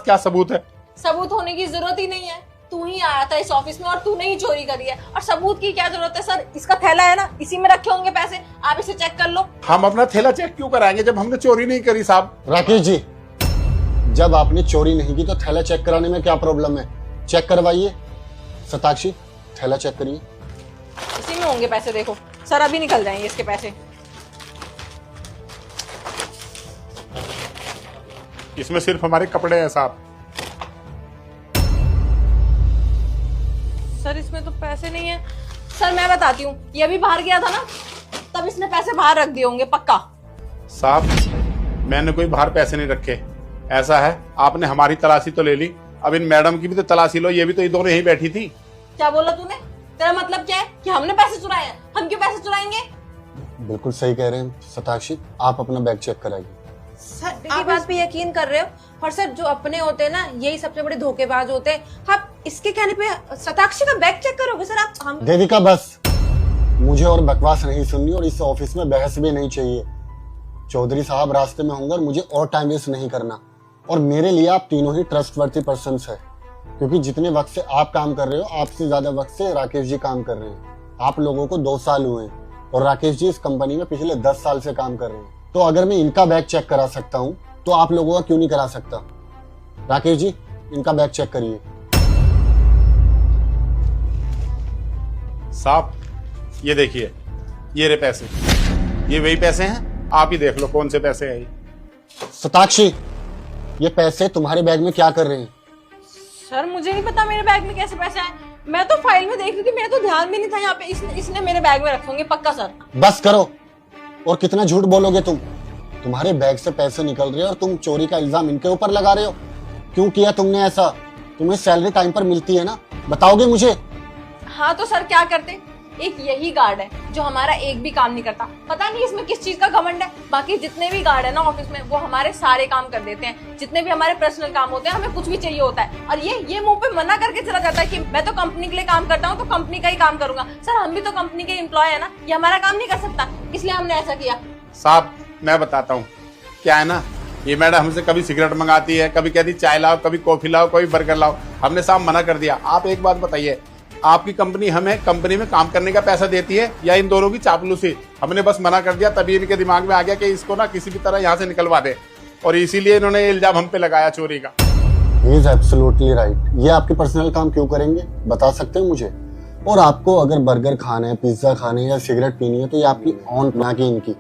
क्या सबूत है? सबूत होने की जरूरत ही नहीं है, तू ही आया था इस ऑफिस में और तूने ही चोरी करी है, और सबूत की क्या जरूरत है सर? इसका थैला है ना, इसी में रखे होंगे पैसे, आप इसे चेक कर लो। हम अपना थैला चेक क्यों कराएंगे जब हमने चोरी नहीं करी साहब? राकेश जी, जब आपने चोरी नहीं की तो थैला चेक कराने में क्या प्रॉब्लम है? चेक करवाइए। सताक्षी, थैला चेक करिए। इसी में होंगे पैसे, देखो सर अभी निकल जाएंगे इसके पैसे। इसमें सिर्फ हमारे कपड़े हैं साहब। सर इसमें तो पैसे नहीं है। सर मैं बताती हूँ, ये अभी बाहर गया था ना, तब इसने पैसे बाहर रख दिए होंगे पक्का। साहब मैंने कोई बाहर पैसे नहीं रखे। ऐसा है, आपने हमारी तलाशी तो ले ली, अब इन मैडम की भी तो तलाशी लो, ये भी तो ये दोनों यहीं बैठी थी। क्या बोला तूने? तेरा मतलब क्या है कि हमने पैसे चुराए हैं? हम क्यों पैसे चुराएंगे? बिल्कुल सही कह रहे हैं सताक्षी, आप अपना बैग चेक कराइए। सर आप बात पे यकीन कर रहे हो? और सर जो अपने होते हैं ना, यही सबसे बड़े धोखेबाज होते हैं। आप इसके कहने पे सताक्षी का बैग चेक करोगे सर? आप हम देविका बस, मुझे और बकवास नहीं सुननी और इस ऑफिस में बहस भी नहीं चाहिए। चौधरी साहब रास्ते में होंगे और मुझे और टाइम वेस्ट नहीं करना। और मेरे लिए आप तीनों ही ट्रस्टवर्थी पर्सन्स है, क्योंकि जितने वक्त से आप काम कर रहे हो, आपसे ज्यादा वक्त से राकेश जी काम कर रहे हैं। आप लोगों को 2 साल हुए हैं और राकेश जी इस कंपनी में पिछले 10 साल से काम कर रहे हैं। तो अगर मैं इनका बैग चेक करा सकता हूँ तो आप लोगों का क्यों नहीं करा सकता? राकेश जी, इनका बैग चेक करिए। साहब ये देखिए, ये रहे पैसे, ये वही पैसे हैं, आप ही देख लो कौन से पैसे हैं ये। सताक्षी, ये पैसे तुम्हारे बैग में क्या कर रहे हैं? सर मुझे नहीं पता मेरे बैग में कैसे पैसे आए, मैं तो फाइल में देख रही थी, मेरा तो ध्यान भी नहीं था यहाँ पे। इसने मेरे बैग में रखे होंगे पक्का सर। बस करो, और कितना झूठ बोलोगे तुम? तुम्हारे बैग से पैसे निकल रहे हैं और तुम चोरी का इल्जाम इनके ऊपर लगा रहे हो। क्यों किया तुमने ऐसा? तुम्हें सैलरी टाइम पर मिलती है ना, बताओगे मुझे? हाँ तो सर क्या करते? एक यही गार्ड है जो हमारा एक भी काम नहीं करता, पता नहीं इसमें किस चीज का घमंड है। बाकी जितने भी गार्ड है ना ऑफिस में, वो हमारे सारे काम कर देते हैं। जितने भी हमारे पर्सनल काम होते हैं, हमें कुछ भी चाहिए होता है, और ये मुंह पे मना करके चला जाता है कि मैं तो कंपनी के लिए काम करता हूँ तो कंपनी का ही काम करूंगा। सर हम भी तो कंपनी के एम्प्लॉय है ना, ये हमारा काम नहीं कर सकता, इसलिए हमने ऐसा किया। साहब मैं बताता हूँ क्या है ना, ये मैडम हमसे कभी सिगरेट मंगाती है, कभी कहती चाय लाओ, कभी कॉफी लाओ, कभी बर्गर लाओ। हमने साहब मना कर दिया। आप एक बात बताइए, आपकी कंपनी हमें कंपनी में काम करने का पैसा देती है या इन दोनों की चापलूसी? हमने बस मना कर दिया, तभी इनके दिमाग में आ गया कि इसको ना किसी भी तरह यहाँ से निकलवा दे, और इसीलिए इन्होंने ये इल्जाम हम पे लगाया चोरी का। He is absolutely right। ये आपके पर्सनल काम क्यों करेंगे, बता सकते हैं मुझे? और आपको अगर बर्गर खाना है, पिज्जा खाना है या सिगरेट पीनी है तो ये आपकी ऑन ना कि इनकी।